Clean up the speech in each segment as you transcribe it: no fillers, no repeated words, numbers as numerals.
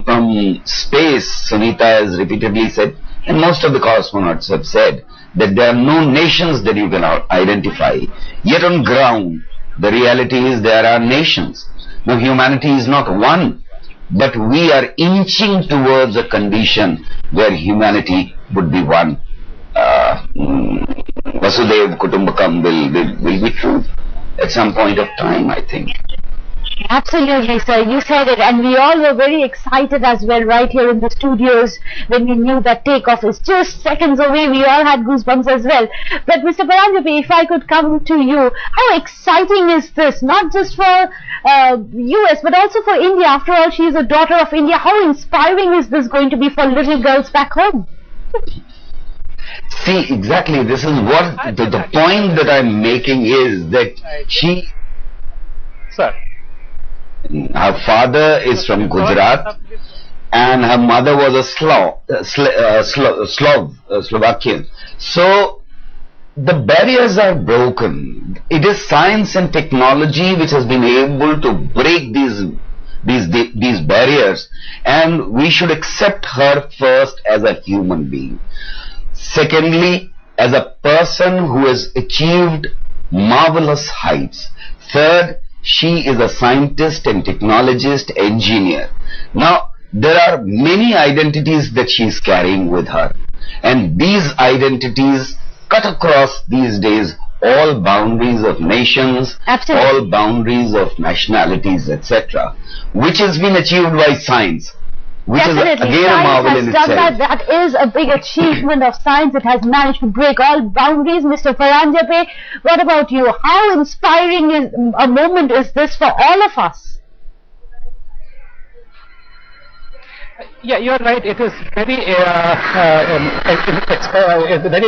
from space, Sunita has repeatedly said, and most of the cosmonauts have said, that there are no nations that you can identify. Yet on ground, the reality is there are nations. Now humanity is not one, but we are inching towards a condition where humanity would be one. Vasudev Kutumbakam will be true at some point of time, I think. Absolutely, sir. You said it, and we all were very excited as well right here in the studios when we knew that takeoff is just seconds away. We all had goosebumps as well. But Mr. Paranjape, if I could come to you, how exciting is this? Not just for US, but also for India. After all, she is a daughter of India. How inspiring is this going to be for little girls back home? See, exactly. This is what the point that I'm making is that she... Sir. Her father is from Gujarat and her mother was a Slovakian. So the barriers are broken. It is science and technology which has been able to break these barriers, and we should accept her first as a human being. Secondly, as a person who has achieved marvelous heights. Third, she is a scientist and technologist, engineer. Now, there are many identities that she is carrying with her. And these identities cut across these days all boundaries of nations, Absolutely. all boundaries of nationalities, etc. Which has been achieved by science. Which Definitely. is again a marvel in itself. That is a big achievement of science. It has managed to break all boundaries. Mr. Paranjape, what about you? How inspiring a moment is this for all of us? Yeah, you're right. It is very,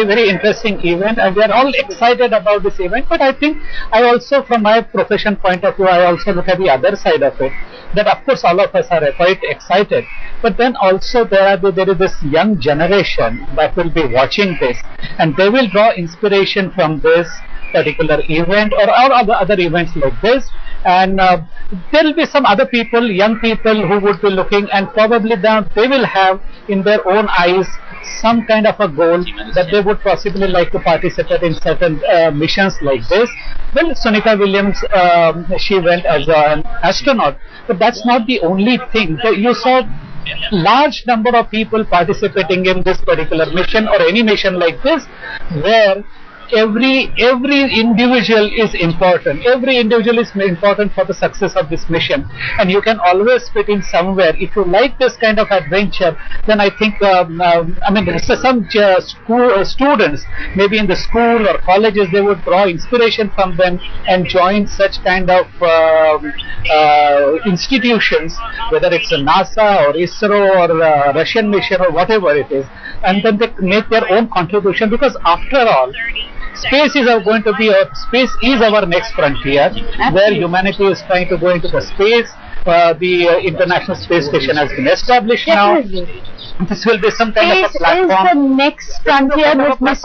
very interesting event, and we are all excited about this event. But I think I also, from my profession point of view, I also look at the other side of it. That of course all of us are quite excited, but then also there is this young generation that will be watching this, and they will draw inspiration from this particular event or other events like this. And there will be some other people, young people, who would be looking, and probably they will have in their own eyes some kind of a goal that they would possibly like to participate in certain missions like this. Well, Sunita Williams, she went as an astronaut, but that's not the only thing. So you saw large number of people participating in this particular mission or any mission like this, where every individual is important. Every individual is important for the success of this mission, and you can always fit in somewhere. If you like this kind of adventure, then I think I mean, some students maybe in the school or colleges, they would draw inspiration from them and join such kind of institutions, whether it's a NASA or ISRO or Russian mission or whatever it is, and then they make their own contribution, because after all, space is our next frontier, where humanity is trying to go into the space. The International Space Station has been established now. This will be some kind of a platform. Space is the next frontier.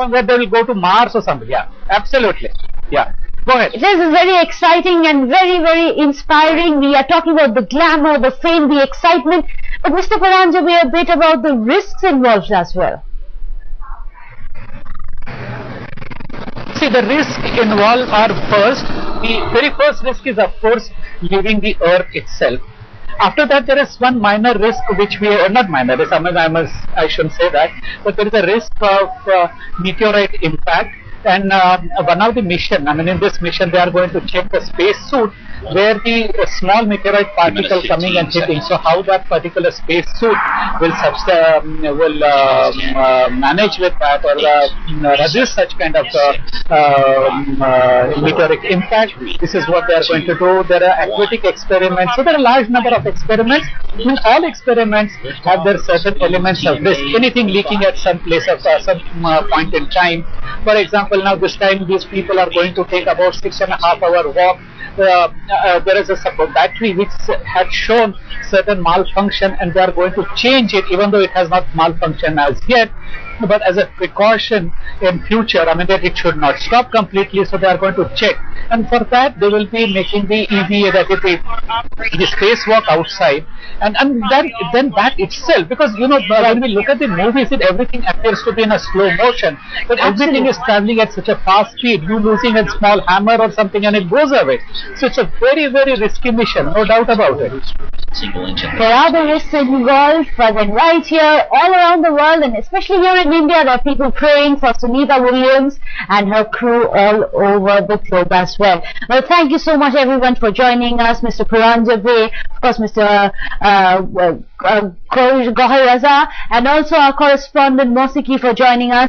Where they will go to Mars or something. Yeah, absolutely. Yeah. Go ahead. This is very exciting and very, very inspiring. We are talking about the glamour, the fame, the excitement. But Mr. Paranjape, a bit about the risks involved as well. See, the risk involved are the very first risk is, of course, leaving the Earth itself. After that, there is one minor risk which we are not minor risk, I shouldn't say that, but there is a risk of meteorite impact. And one of the mission, I mean, in this mission, they are going to check the space suit where the small meteorite particle coming and hitting. So how that particular space suit will manage with that or resist such kind of meteoric impact. This is what they are going to do. There are aquatic experiments. So there are a large number of experiments. And all experiments have their certain elements of risk. Anything leaking at some place of some point in time. For example, now this time these people are going to take about 6.5 hour walk. There is a battery which had shown certain malfunction, and they are going to change it, even though it has not malfunctioned as yet. but as a precaution in future, I mean that it should not stop completely, so they are going to check, and for that they will be making the EVA, that is the spacewalk outside, and then that itself, because when we look at the movies, everything appears to be in a slow motion, but everything is traveling at such a fast speed. You losing a small hammer or something and it goes away. So it's a very, very risky mission, no doubt about it. There are the risks involved, but then right here, all around the world, and especially here in India, there are people praying for Sunita Williams and her crew all over the globe as well. Well, thank you so much everyone for joining us, Mr. Puranjabhe, of course Mr. Gohar Raza, and also our correspondent Mosiki for joining us.